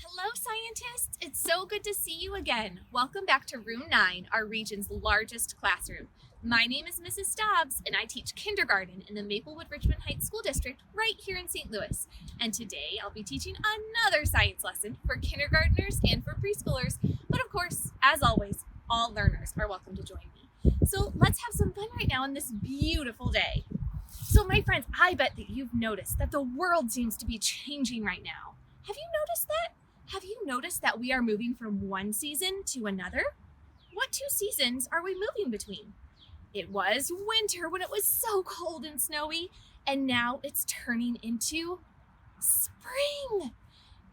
Hello, scientists! It's so good to see you again. Welcome back to Room 9, our region's largest classroom. My name is Mrs. Stobbs, and I teach kindergarten in the Maplewood-Richmond Heights School District right here in St. Louis. And today I'll be teaching another science lesson for kindergartners and for preschoolers. But of course, as always, all learners are welcome to join me. So let's have some fun right now on this beautiful day. So my friends, I bet that you've noticed that the world seems to be changing right now. Have you noticed that? Have you noticed that we are moving from one season to another? What two seasons are we moving between? It was winter when it was so cold and snowy, and now it's turning into spring.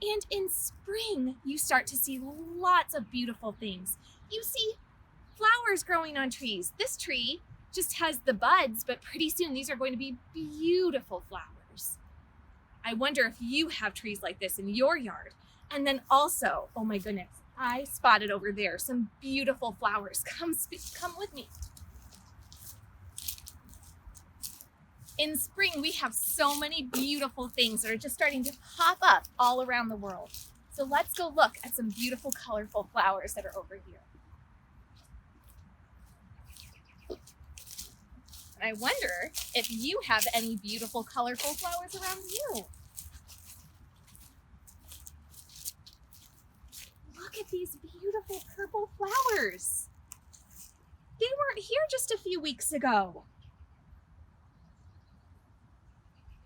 And in spring, you start to see lots of beautiful things. You see flowers growing on trees. This tree just has the buds, but pretty soon these are going to be beautiful flowers. I wonder if you have trees like this in your yard. And then also, oh my goodness, I spotted over there some beautiful flowers. Come with me. In spring, we have so many beautiful things that are just starting to pop up all around the world. So let's go look at some beautiful, colorful flowers that are over here. And I wonder if you have any beautiful, colorful flowers around you. Look at these beautiful purple flowers. They weren't here just a few weeks ago.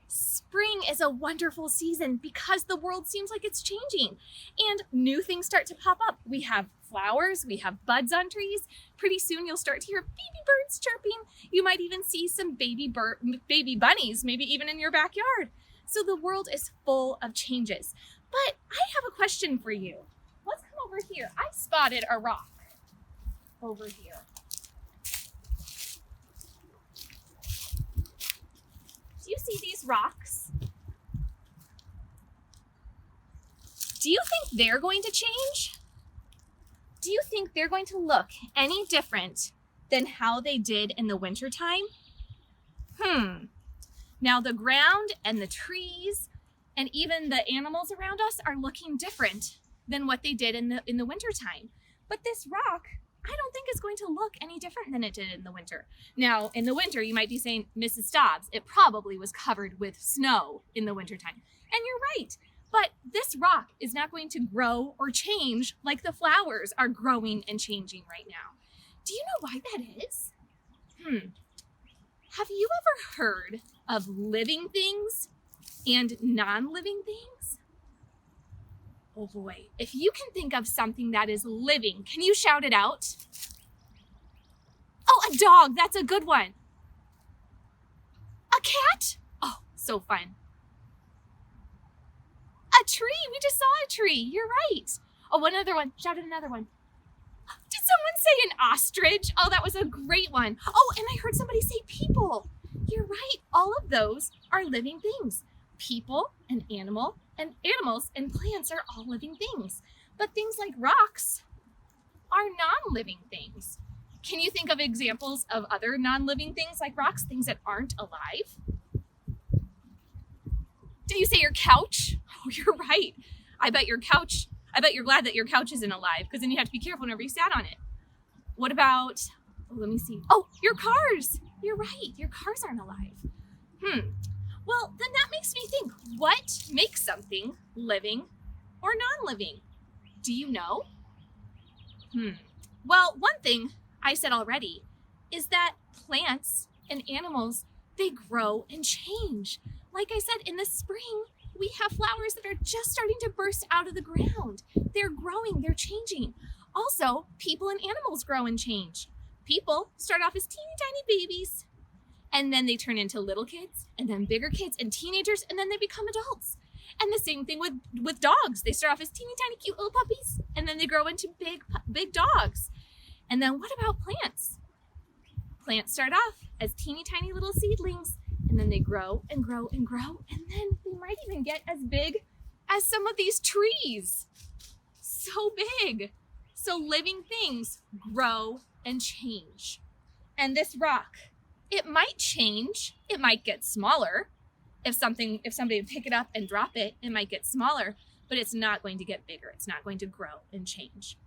Spring is a wonderful season because the world seems like it's changing and new things start to pop up. We have flowers, we have buds on trees. Pretty soon you'll start to hear baby birds chirping. You might even see some baby bunnies, maybe even in your backyard. So the world is full of changes. But I have a question for you. Let's come over here. I spotted a rock over here. Do you see these rocks? Do you think they're going to change? Do you think they're going to look any different than how they did in the wintertime? Now the ground and the trees and even the animals around us are looking different than what they did in the wintertime. But this rock, I don't think is going to look any different than it did in the winter. Now, in the winter, you might be saying, Mrs. Stobbs, it probably was covered with snow in the wintertime. And you're right, but this rock is not going to grow or change like the flowers are growing and changing right now. Do you know why that is? Have you ever heard of living things and non-living things? Oh boy, if you can think of something that is living, can you shout it out? Oh, a dog, that's a good one. A cat? Oh, so fun. A tree, we just saw a tree, you're right. Oh, another one, shout out another one. Did someone say an ostrich? Oh, that was a great one. Oh, and I heard somebody say people. You're right, all of those are living things. People and animals and plants are all living things. But things like rocks are non-living things. Can you think of examples of other non-living things like rocks, things that aren't alive? Did you say your couch? Oh, you're right. I bet you're glad that your couch isn't alive because then you have to be careful whenever you sat on it. What about, let me see. Oh, your cars. You're right. Your cars aren't alive. Well, then that makes me think, what makes something living or non-living? Do you know? Well, one thing I said already is that plants and animals, they grow and change. Like I said, in the spring, we have flowers that are just starting to burst out of the ground. They're growing, they're changing. Also, people and animals grow and change. People start off as teeny tiny babies, and then they turn into little kids, and then bigger kids and teenagers, and then they become adults. And the same thing with dogs. They start off as teeny tiny cute little puppies, and then they grow into big dogs. And then what about plants? Plants start off as teeny tiny little seedlings, and then they grow and grow and grow, and then they might even get as big as some of these trees. So big. So living things grow and change. And this rock, it might change. It might get smaller. If somebody would pick it up and drop it, it might get smaller. but it's not going to get bigger. It's not going to grow and change.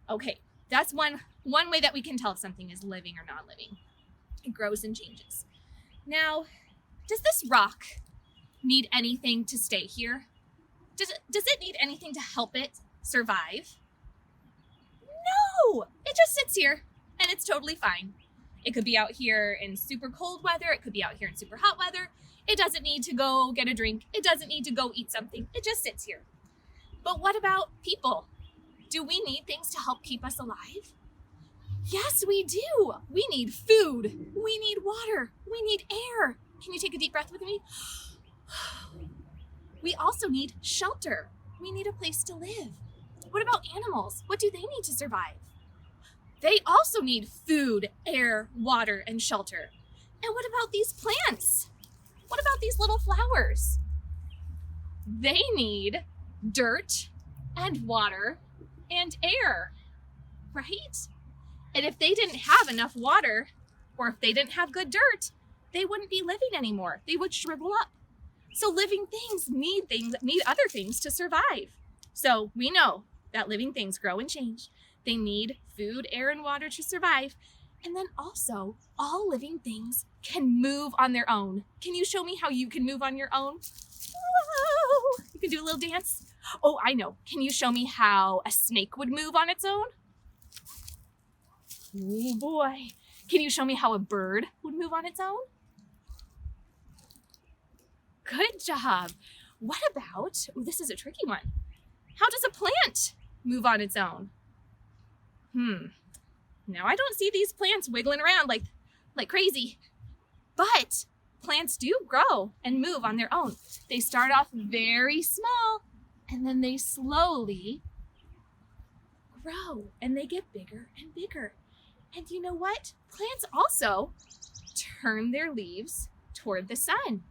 Okay, that's one way that we can tell if something is living or not living. It grows and changes. Now, does this rock need anything to stay here? Does it need anything to help it survive? No, it just sits here and it's totally fine. It could be out here in super cold weather. It could be out here in super hot weather. It doesn't need to go get a drink. It doesn't need to go eat something. It just sits here. But what about people? Do we need things to help keep us alive? Yes, we do. We need food. We need water. We need air. Can you take a deep breath with me? We also need shelter. We need a place to live. What about animals? What do they need to survive? They also need food, air, water, and shelter. And what about these plants? What about these little flowers? They need dirt and water and air, right? And if they didn't have enough water, or if they didn't have good dirt, they wouldn't be living anymore. They would shrivel up. So living things need other things to survive. So we know that living things grow and change. They need food, air, and water to survive. And then also, all living things can move on their own. Can you show me how you can move on your own? Whoa. You can do a little dance. Oh, I know. Can you show me how a snake would move on its own? Oh boy. Can you show me how a bird would move on its own? Good job. What about, this is a tricky one. How does a plant move on its own? Now I don't see these plants wiggling around like crazy, but plants do grow and move on their own. They start off very small and then they slowly grow and they get bigger and bigger. And you know what? Plants also turn their leaves toward the sun.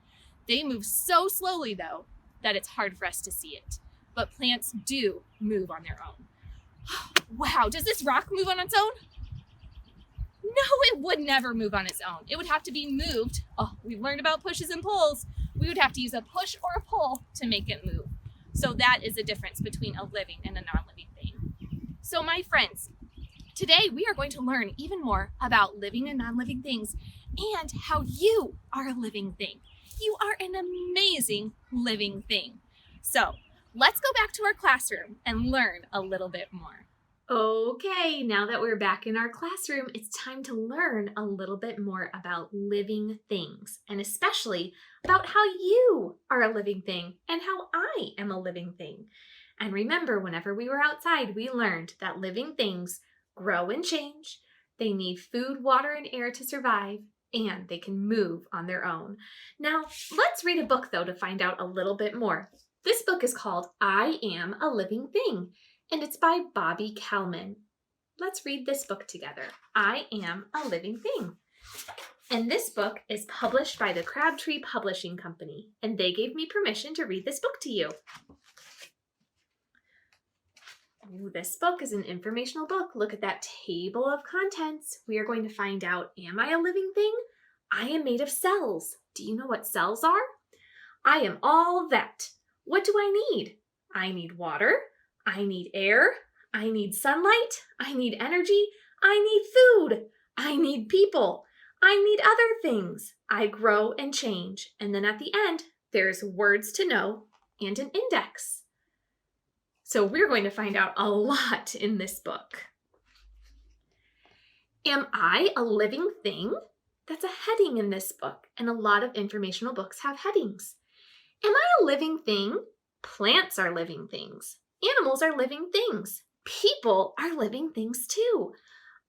They move so slowly though that it's hard for us to see it, but plants do move on their own. Wow, does this rock move on its own? No, it would never move on its own. It would have to be moved. Oh, we've learned about pushes and pulls. We would have to use a push or a pull to make it move. So that is the difference between a living and a non-living thing. So my friends, today we are going to learn even more about living and non-living things and how you are a living thing. You are an amazing living thing. So let's go back to our classroom and learn a little bit more. Okay, now that we're back in our classroom, it's time to learn a little bit more about living things, and especially about how you are a living thing and how I am a living thing. And remember, whenever we were outside, we learned that living things grow and change. They need food, water, and air to survive, and they can move on their own. Now, let's read a book, though, to find out a little bit more. This book is called I Am a Living Thing, and it's by Bobbie Kalman. Let's read this book together. I Am a Living Thing. And this book is published by the Crabtree Publishing Company, and they gave me permission to read this book to you. Ooh, this book is an informational book. Look at that table of contents. We are going to find out, am I a living thing? I am made of cells. Do you know what cells are? I am all that. What do I need? I need water. I need air. I need sunlight. I need energy. I need food. I need people. I need other things. I grow and change. And then at the end, there's words to know and an index. So we're going to find out a lot in this book. Am I a living thing? That's a heading in this book, and a lot of informational books have headings. Am I a living thing? Plants are living things. Animals are living things. People are living things too.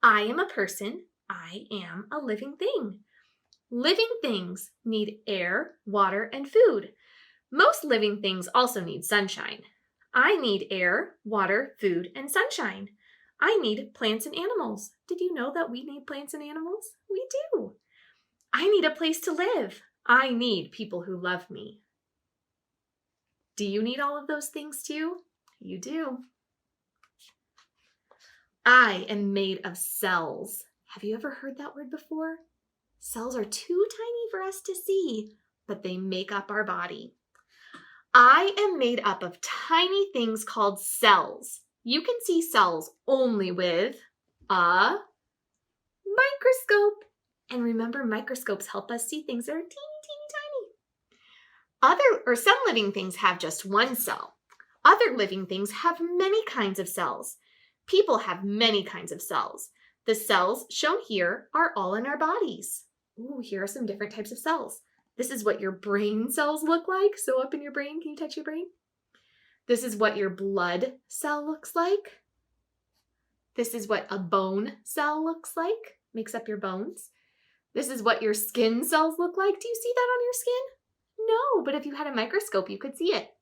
I am a person. I am a living thing. Living things need air, water, and food. Most living things also need sunshine. I need air, water, food, and sunshine. I need plants and animals. Did you know that we need plants and animals? We do. I need a place to live. I need people who love me. Do you need all of those things too? You do. I am made of cells. Have you ever heard that word before? Cells are too tiny for us to see, but they make up our body. I am made up of tiny things called cells. You can see cells only with a microscope. And remember, microscopes help us see things that are teeny, teeny, tiny. Some living things have just one cell. Other living things have many kinds of cells. People have many kinds of cells. The cells shown here are all in our bodies. Ooh, here are some different types of cells. This is what your brain cells look like. So up in your brain, can you touch your brain? This is what your blood cell looks like. This is what a bone cell looks like, makes up your bones. This is what your skin cells look like. Do you see that on your skin? No, but if you had a microscope, you could see it.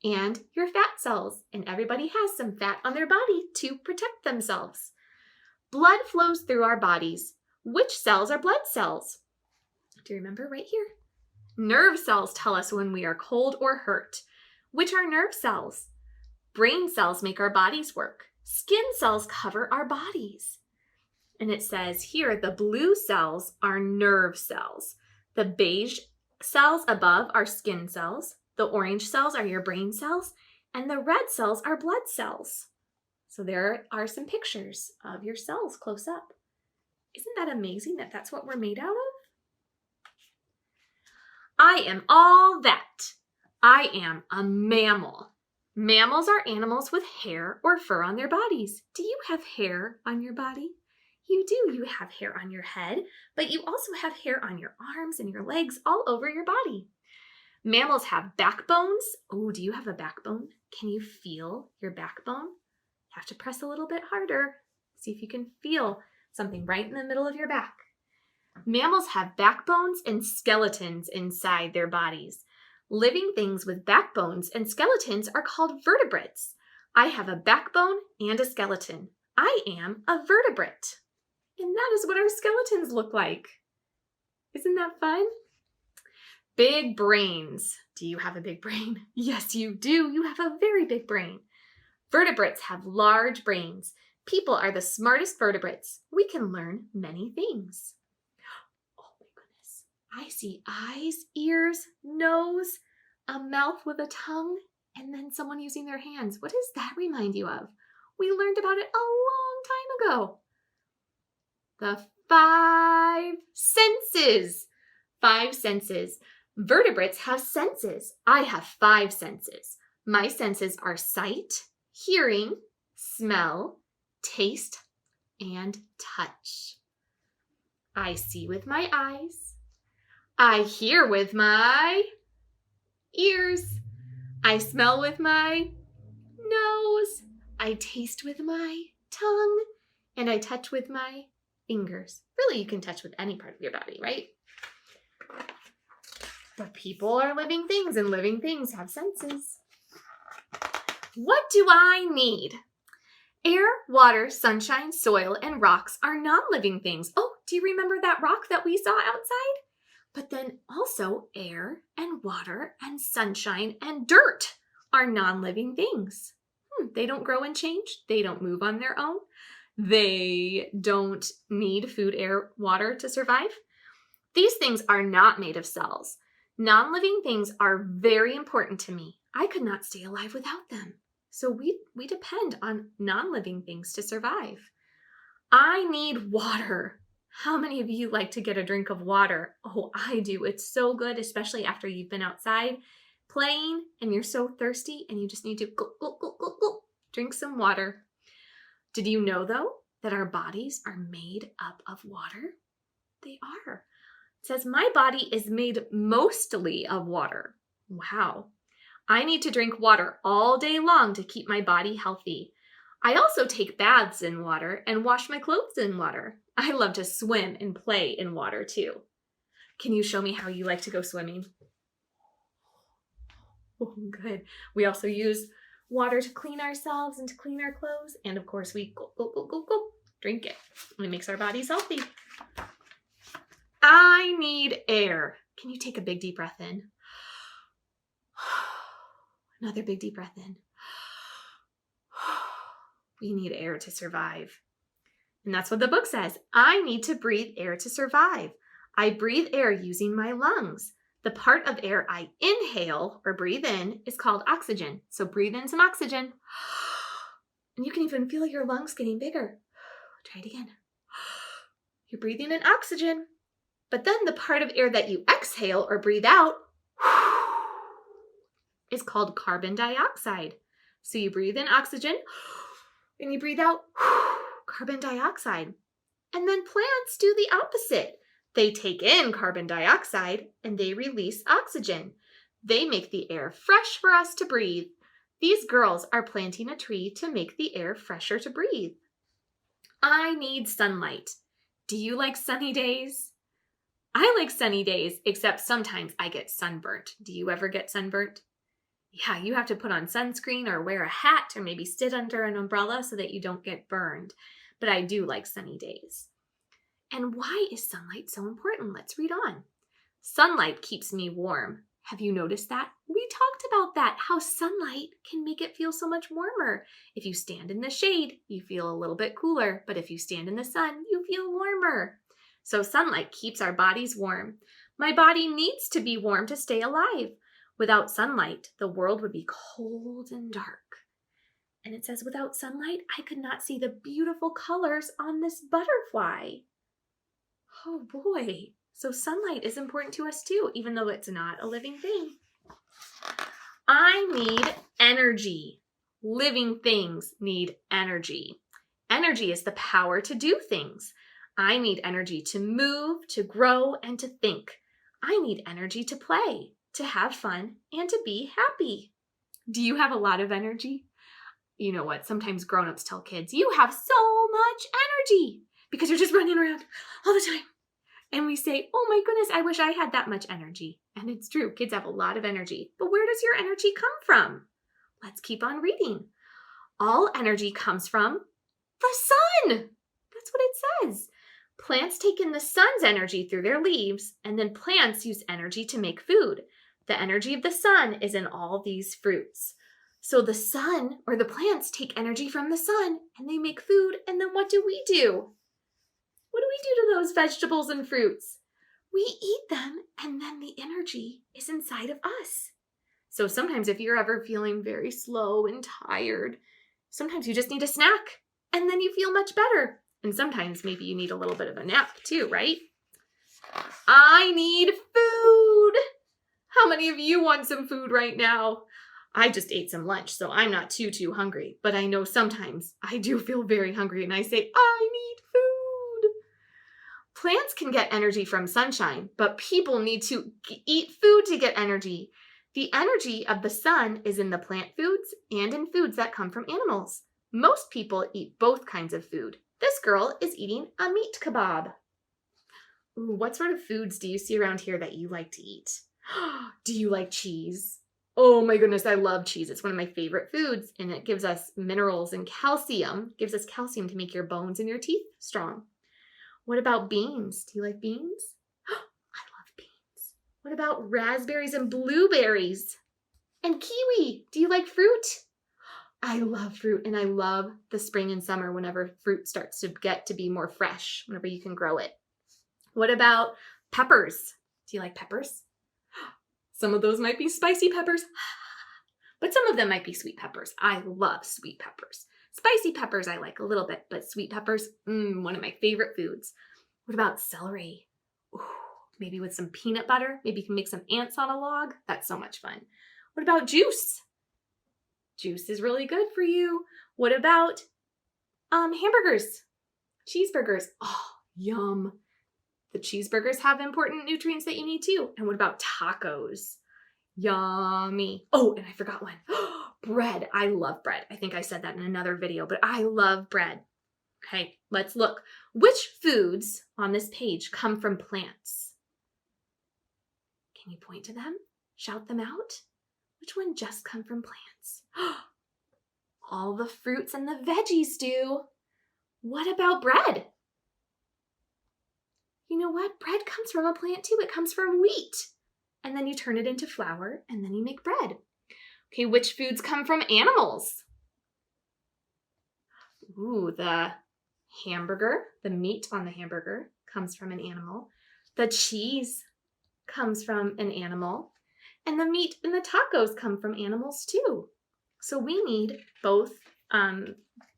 And your fat cells, and everybody has some fat on their body to protect themselves. Blood flows through our bodies. Which cells are blood cells? Do you remember right here? Nerve cells tell us when we are cold or hurt. Which are nerve cells? Brain cells make our bodies work. Skin cells cover our bodies. And it says here, the blue cells are nerve cells. The beige cells above are skin cells. The orange cells are your brain cells. And the red cells are blood cells. So there are some pictures of your cells close up. Isn't that amazing that that's what we're made out of? I am all that. I am a mammal. Mammals are animals with hair or fur on their bodies. Do you have hair on your body? You do. You have hair on your head, but you also have hair on your arms and your legs all over your body. Mammals have backbones. Oh, do you have a backbone? Can you feel your backbone? You have to press a little bit harder. See if you can feel something right in the middle of your back. Mammals have backbones and skeletons inside their bodies. Living things with backbones and skeletons are called vertebrates. I have a backbone and a skeleton. I am a vertebrate. And that is what our skeletons look like. Isn't that fun? Big brains. Do you have a big brain? Yes, you do. You have a very big brain. Vertebrates have large brains. People are the smartest vertebrates. We can learn many things. Oh my goodness. I see eyes, ears, nose, a mouth with a tongue, and then someone using their hands. What does that remind you of? We learned about it a long time ago. The 5 senses. 5 senses. Vertebrates have senses. I have 5 senses. My senses are sight, hearing, smell, taste, and touch. I see with my eyes. I hear with my ears. I smell with my nose. I taste with my tongue. And I touch with my fingers. Really, you can touch with any part of your body, right? But people are living things, and living things have senses. What do I need? Air, water, sunshine, soil, and rocks are non-living things. Oh, do you remember that rock that we saw outside? But then also air and water and sunshine and dirt are non-living things. They don't grow and change. They don't move on their own. They don't need food, air, water to survive. These things are not made of cells. Non-living things are very important to me. I could not stay alive without them. So we depend on non-living things to survive. I need water. How many of you like to get a drink of water? Oh, I do. It's so good, especially after you've been outside playing and you're so thirsty and you just need to go, drink some water. Did you know, though, that our bodies are made up of water? They are. It says, my body is made mostly of water. Wow. I need to drink water all day long to keep my body healthy. I also take baths in water and wash my clothes in water. I love to swim and play in water too. Can you show me how you like to go swimming? Oh, good. We also use water to clean ourselves and to clean our clothes. And of course, we go, drink it. It makes our bodies healthy. I need air. Can you take a big deep breath in? Another big deep breath in. We need air to survive. And that's what the book says. I need to breathe air to survive. I breathe air using my lungs. The part of air I inhale or breathe in is called oxygen. So breathe in some oxygen. And you can even feel your lungs getting bigger. Try it again. You're breathing in oxygen. But then the part of air that you exhale or breathe out is called carbon dioxide. So you breathe in oxygen and you breathe out carbon dioxide. And then plants do the opposite. They take in carbon dioxide and they release oxygen. They make the air fresh for us to breathe. These girls are planting a tree to make the air fresher to breathe. I need sunlight. Do you like sunny days? I like sunny days, except sometimes I get sunburnt. Do you ever get sunburnt? Yeah, you have to put on sunscreen or wear a hat or maybe sit under an umbrella so that you don't get burned. But I do like sunny days. And why is sunlight so important? Let's read on. Sunlight keeps me warm. Have you noticed that? We talked about that, how sunlight can make it feel so much warmer. If you stand in the shade, you feel a little bit cooler, but if you stand in the sun, you feel warmer. So sunlight keeps our bodies warm. My body needs to be warm to stay alive. Without sunlight, the world would be cold and dark. And it says, without sunlight, I could not see the beautiful colors on this butterfly. Oh boy. So sunlight is important to us too, even though it's not a living thing. I need energy. Living things need energy. Energy is the power to do things. I need energy to move, to grow, and to think. I need energy to play, to have fun, and to be happy. Do you have a lot of energy? You know what? Sometimes grown-ups tell kids, you have so much energy because you're just running around all the time. And we say, oh my goodness, I wish I had that much energy. And it's true, kids have a lot of energy. But where does your energy come from? Let's keep on reading. All energy comes from the sun. That's what it says. Plants take in the sun's energy through their leaves, and then plants use energy to make food. The energy of the sun is in all these fruits. So the sun, or the plants, take energy from the sun, and they make food, and then what do? What do we do to those vegetables and fruits? We eat them, and then the energy is inside of us. So sometimes if you're ever feeling very slow and tired, sometimes you just need a snack, and then you feel much better. And sometimes maybe you need a little bit of a nap too, right? I need food. How many of you want some food right now? I just ate some lunch, so I'm not too hungry. But I know sometimes I do feel very hungry and I say, I need food. Plants can get energy from sunshine, but people need to eat food to get energy. The energy of the sun is in the plant foods and in foods that come from animals. Most people eat both kinds of food. This girl is eating a meat kebab. Ooh, what sort of foods do you see around here that you like to eat? Do you like cheese? Oh my goodness, I love cheese. It's one of my favorite foods, and it gives us minerals and calcium. It gives us calcium to make your bones and your teeth strong. What about beans? Do you like beans? I love beans. What about raspberries and blueberries? And kiwi? Do you like fruit? I love fruit, and I love the spring and summer whenever fruit starts to get to be more fresh, whenever you can grow it. What about peppers? Do you like peppers? Some of those might be spicy peppers, but some of them might be sweet peppers. I love sweet peppers. Spicy peppers I like a little bit, but sweet peppers, one of my favorite foods. What about celery? Ooh, maybe with some peanut butter. Maybe you can make some ants on a log. That's so much fun. What about juice? Juice is really good for you. What about hamburgers? Cheeseburgers. Oh, yum. The cheeseburgers have important nutrients that you need too. And what about tacos? Yummy. Oh, and I forgot one. Bread. I love bread. I think I said that in another video, but I love bread. Okay, let's look. Which foods on this page come from plants? Can you point to them? Shout them out? Which one just come from plants? All the fruits and the veggies do. What about bread? You know what? Bread comes from a plant too. It comes from wheat. And then you turn it into flour and then you make bread. Okay, which foods come from animals? Ooh, the hamburger, the meat on the hamburger comes from an animal. The cheese comes from an animal, and the meat in the tacos come from animals too. So we need both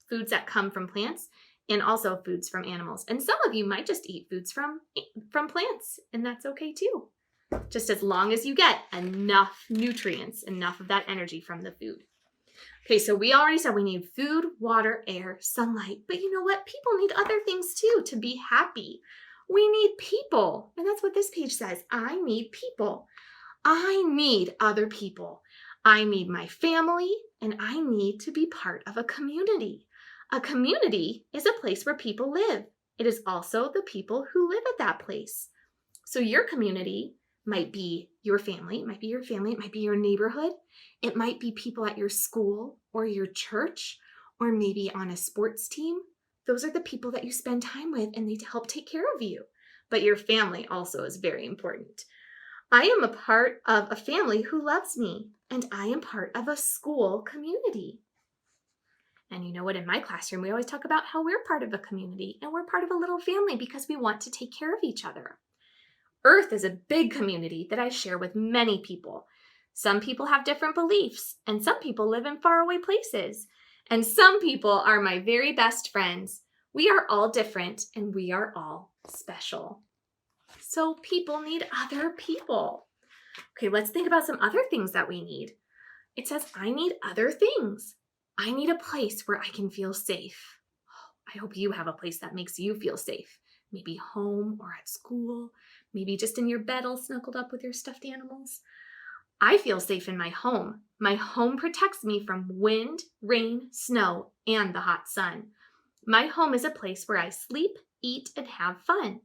foods that come from plants and also foods from animals. And some of you might just eat foods from plants, and that's okay too. Just as long as you get enough nutrients, enough of that energy from the food. Okay, so we already said we need food, water, air, sunlight. But you know what? People need other things too to be happy. We need people. And that's what this page says. I need people. I need other people. I need my family, and I need to be part of a community. A community is a place where people live. It is also the people who live at that place. So your community might be your family, it might be your neighborhood, it might be people at your school or your church, or maybe on a sports team. Those are the people that you spend time with, and they help take care of you. But your family also is very important. I am a part of a family who loves me, and I am part of a school community. And you know what, in my classroom, we always talk about how we're part of a community and we're part of a little family because we want to take care of each other. Earth is a big community that I share with many people. Some people have different beliefs, and some people live in faraway places. And some people are my very best friends. We are all different, and we are all special. So people need other people. Okay, let's think about some other things that we need. It says, I need other things. I need a place where I can feel safe. I hope you have a place that makes you feel safe. Maybe home or at school, maybe just in your bed all snuggled up with your stuffed animals. I feel safe in my home. My home protects me from wind, rain, snow, and the hot sun. My home is a place where I sleep, eat, and have fun.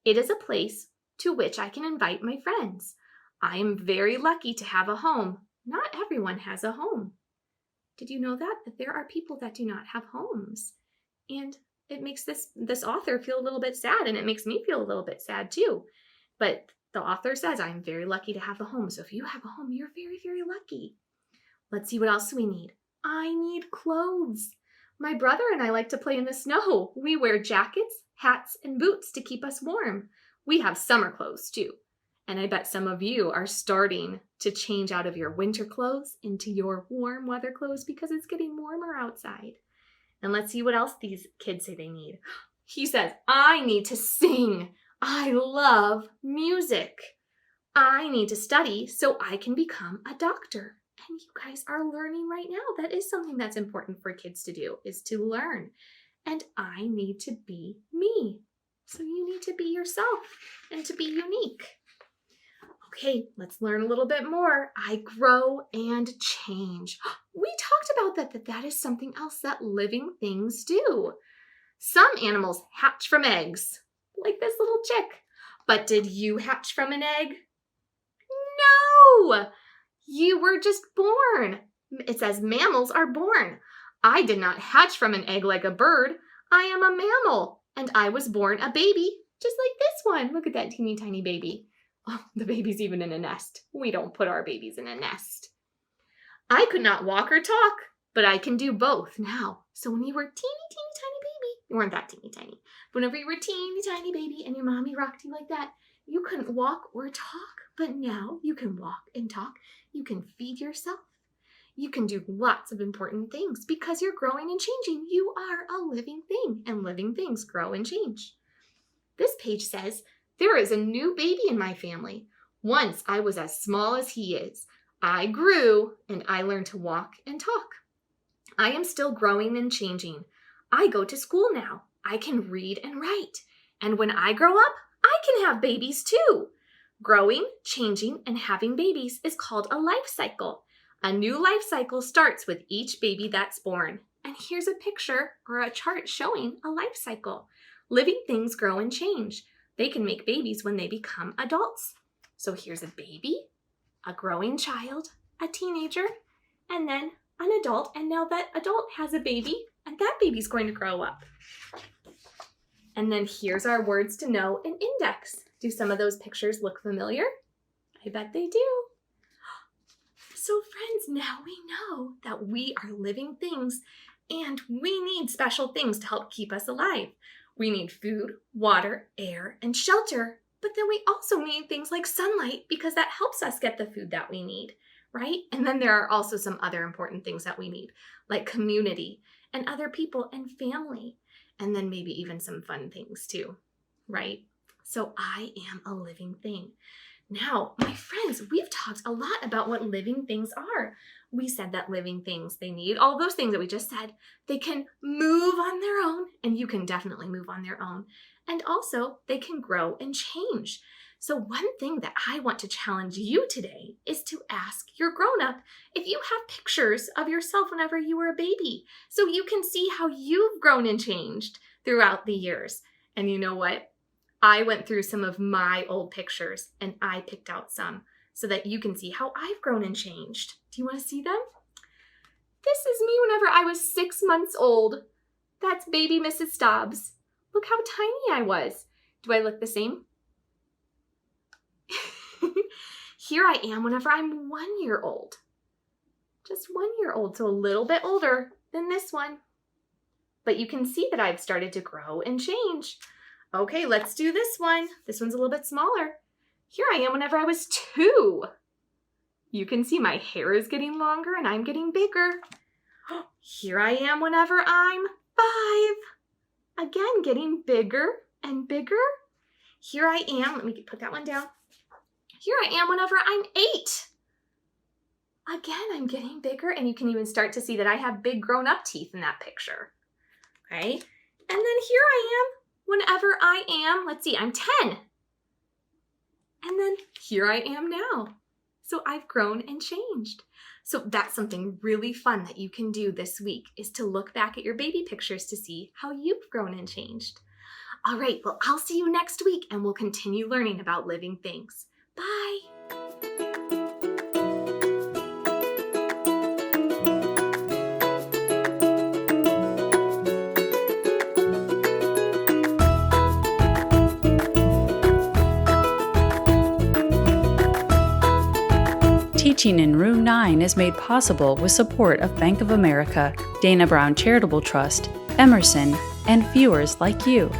It is a place to which I can invite my friends. I am very lucky to have a home. Not everyone has a home. Did you know that there are people that do not have homes? And it makes this author feel a little bit sad, and it makes me feel a little bit sad too. But the author says, I'm very lucky to have a home. So if you have a home, you're very, very lucky. Let's see what else we need. I need clothes. My brother and I like to play in the snow. We wear jackets, hats, and boots to keep us warm. We have summer clothes too. And I bet some of you are starting to change out of your winter clothes into your warm weather clothes because it's getting warmer outside. And let's see what else these kids say they need. He says, I need to sing. I love music. I need to study so I can become a doctor. And you guys are learning right now. That is something that's important for kids to do, is to learn. And I need to be me. So you need to be yourself and to be unique. Okay, let's learn a little bit more. I grow and change. We talked about that is something else that living things do. Some animals hatch from eggs, like this little chick. But did you hatch from an egg? No! You were just born. It says mammals are born. I did not hatch from an egg like a bird. I am a mammal, and I was born a baby, just like this one. Look at that teeny tiny baby. Oh, the baby's even in a nest. We don't put our babies in a nest. I could not walk or talk, but I can do both now. So when you were teeny tiny baby, you weren't that teeny tiny. Whenever you were teeny tiny baby and your mommy rocked you like that, you couldn't walk or talk, but now you can walk and talk. You can feed yourself. You can do lots of important things because you're growing and changing. You are a living thing, and living things grow and change. This page says, there is a new baby in my family. Once I was as small as he is. I grew and I learned to walk and talk. I am still growing and changing. I go to school now. I can read and write. And when I grow up, I can have babies too. Growing, changing, and having babies is called a life cycle. A new life cycle starts with each baby that's born. And here's a picture or a chart showing a life cycle. Living things grow and change. They can make babies when they become adults. So here's a baby, a growing child, a teenager, and then an adult. And now that adult has a baby, and that baby's going to grow up. And then here's our words to know and index. Do some of those pictures look familiar? I bet they do. So friends, now we know that we are living things and we need special things to help keep us alive. We need food, water, air, and shelter, But then we also need things like sunlight because that helps us get the food that we need, right? And then there are also some other important things that we need, like community and other people and family, and then maybe even some fun things too, right? So I am a living thing. Now, my friends, we've talked a lot about what living things are. We said that living things, they need all those things that we just said. They can move on their own, and you can definitely move on their own. And also, they can grow and change. So one thing that I want to challenge you today is to ask your grown-up if you have pictures of yourself whenever you were a baby, so you can see how you've grown and changed throughout the years. And you know what? I went through some of my old pictures and I picked out some so that you can see how I've grown and changed. Do you want to see them? This is me whenever I was 6 months old. That's baby Mrs. Stobbs. Look how tiny I was. Do I look the same? Here I am whenever I'm 1 year old. Just 1 year old, so a little bit older than this one. But you can see that I've started to grow and change. Okay, let's do this one. This one's a little bit smaller. Here I am whenever I was 2. You can see my hair is getting longer and I'm getting bigger. Here I am whenever I'm 5. Again, getting bigger and bigger. Here I am, let me put that one down. Here I am whenever I'm 8. Again, I'm getting bigger, and you can even start to see that I have big grown-up teeth in that picture. Okay, and then here I am whenever I am, let's see, I'm 10. And then here I am now. So I've grown and changed. So that's something really fun that you can do this week, is to look back at your baby pictures to see how you've grown and changed. All right, well, I'll see you next week, and we'll continue learning about living things. Bye. Teaching in Room 9 is made possible with support of Bank of America, Dana Brown Charitable Trust, Emerson, and viewers like you.